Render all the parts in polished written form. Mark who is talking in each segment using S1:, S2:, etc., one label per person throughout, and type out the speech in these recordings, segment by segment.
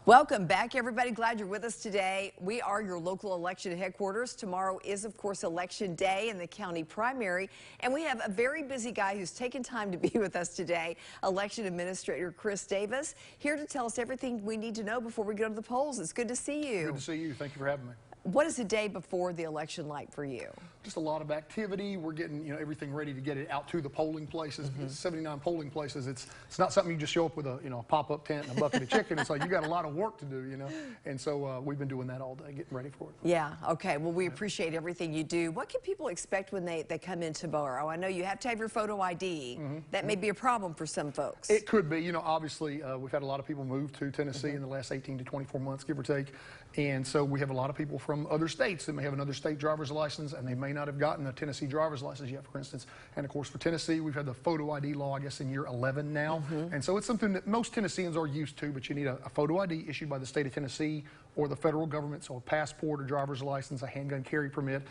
S1: Welcome back, everybody. Glad you're with us today. We are your local election headquarters. Tomorrow is, of course, election day in the county primary, and we have a very busy guy who's taken time to be with us today, Election Administrator Chris Davis, here to tell us everything we need to know before we go to the polls. It's good to see you.
S2: Good to see you. Thank you for having me.
S1: What is the day before the election like for you?
S2: Just a lot of activity. We're getting everything ready to get it out to the polling places. 79 polling places. It's not something you just show up with a pop-up tent and a bucket of chicken. It's like you got a lot of work to do, And so we've been doing that all day, getting ready for it.
S1: Yeah. Okay. Well, we appreciate everything you do. What can people expect when they come in tomorrow? I know you have to have your photo ID. That may be a problem for some folks.
S2: It could be. Obviously we've had a lot of people move to Tennessee in the last 18 to 24 months, give or take. And so we have a lot of people from other states that may have another state driver's license, and they may not have gotten a Tennessee driver's license yet, for instance. And of course, for Tennessee, we've had the photo ID law, I guess, in year 11 now. And so it's something that most Tennesseans are used to, but you need a photo ID issued by the state of Tennessee or the federal government, so a passport or driver's license, a handgun carry permit,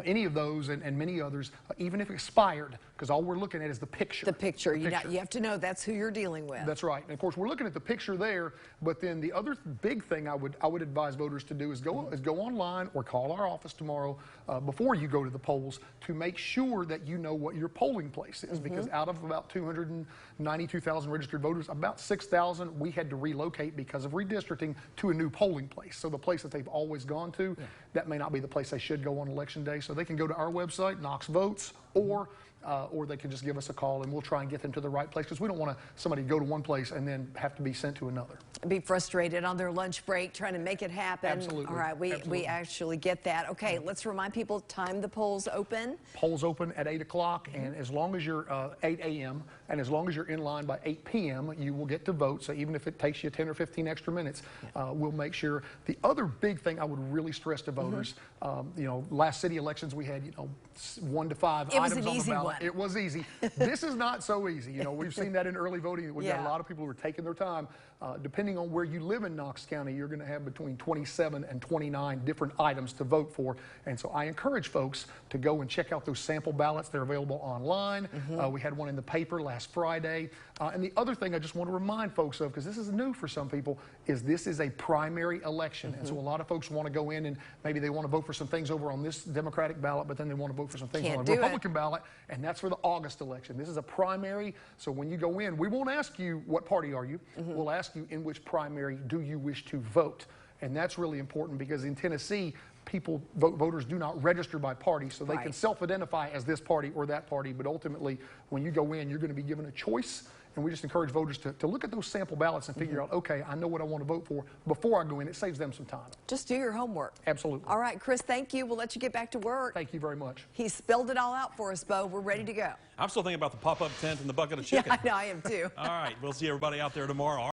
S2: any of those and many others, even if expired, because all we're looking at is the picture.
S1: The picture. You have to know that's who you're dealing with.
S2: That's right. And of course, we're looking at the picture there, but then the other big thing I would advise voters to do is go online or call our office tomorrow before you go to the polls to make sure that you know what your polling place is, because out of about 292,000 registered voters, about 6,000 we had to relocate because of redistricting to a new polling place. So the place that they've always gone to, that may not be the place they should go on election day. So they can go to our website, Knox Votes, or they can just give us a call and we'll try and get them to the right place, because we don't want somebody to go to one place and then have to be sent to another.
S1: Be frustrated on their lunch break trying to make it happen.
S2: Absolutely.
S1: All right, we actually get that. Okay, let's remind people time the polls open.
S2: Polls open at 8 o'clock, and as long as you're 8 a.m. and as long as you're in line by 8 p.m., you will get to vote. So even if it takes you 10 or 15 extra minutes, we'll make sure. The other big thing I would really stress to voters, last city elections we had, 1 to 5 items on the ballot. It was easy. This is not so easy. We've seen that in early voting. We've got a lot of people who are taking their time. Depending on where you live in Knox County, you're going to have between 27 and 29 different items to vote for. And so I encourage folks to go and check out those sample ballots. They're available online. We had one in the paper last Friday. And the other thing I just want to remind folks of, because this is new for some people, is this is a primary election. And so a lot of folks want to go in and maybe they want to vote for some things over on this Democratic ballot, but then they want to vote for some things on the Republican ballot, and that's for the August election. This is a primary, so when you go in, we won't ask you what party are you. We'll ask you in which primary do you wish to vote. And that's really important, because in Tennessee, voters do not register by party, so they can self-identify as this party or that party, but ultimately, when you go in, you're going to be given a choice. And we just encourage voters to look at those sample ballots and figure out, okay, I know what I want to vote for before I go in. It saves them some time.
S1: Just do your homework.
S2: Absolutely.
S1: All right, Chris, thank you. We'll let you get back to work.
S2: Thank you very much.
S1: He spelled it all out for us, Bo. We're ready to go.
S3: I'm still thinking about the pop-up tent and the bucket of chicken.
S1: Yeah, I know, I am too.
S3: All right, we'll see everybody out there tomorrow.